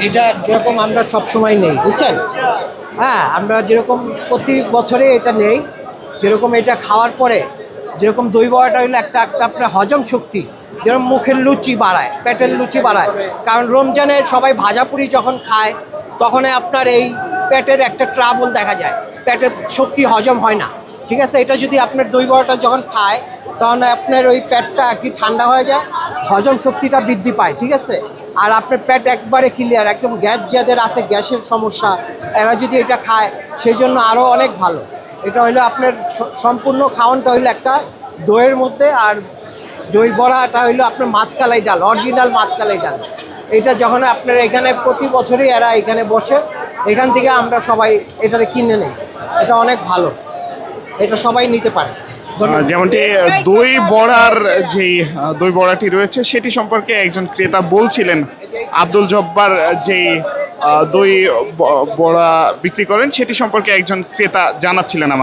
এটা যেরকম আমরা সবসময় নেই, বুঝছেন? হ্যাঁ, আমরা যেরকম প্রতি বছরে এটা নেই, যেরকম এটা খাওয়ার পরে যেরকম দই বড়াটা হইলো একটা একটা আপনার হজম শক্তি, যেরকম মুখের লুচি বাড়ায়, পেটের লুচি বাড়ায়। কারণ রমজানে সবাই ভাজাপুরি যখন খায় তখন আপনার এই পেটের একটা ট্রাবল দেখা যায়, পেটের শক্তি হজম হয় না। ঠিক আছে, এটা যদি আপনার দই বড়াটা যখন খায় তখন আপনার ওই পেটটা আর কি ঠান্ডা হয়ে যায়, হজম শক্তিটা বৃদ্ধি পায়। ঠিক আছে, আর আপনার পেট একবারে ক্লিয়ার, একদম গ্যাস যাদের আছে, গ্যাসের সমস্যা, এরা যদি এটা খায় সেই জন্য আরও অনেক ভালো। এটা হইলো আপনার সম্পূর্ণ খাওয়ানটা হইলো একটা দইয়ের মধ্যে, আর দই বড়াটা হইলো আপনার মাছকালাই ডাল, অরিজিনাল মাছকালাই ডাল। এটা যখন আপনার এখানে প্রতি বছরই এরা এখানে বসে, এখান থেকে আমরা সবাই এটাকে কিনে নিই। এটা অনেক ভালো, এটা সবাই নিতে পারে। যেমনটি দই বড়ার যেই দই বড়াটি রয়েছে সেটি সম্পর্কে একজন ক্রেতা বলছিলেন, আব্দুল জব্বার যেই দই বড়া বিক্রি করেন সেটি সম্পর্কে একজন ক্রেতা জানাচ্ছিলেন আমাদের।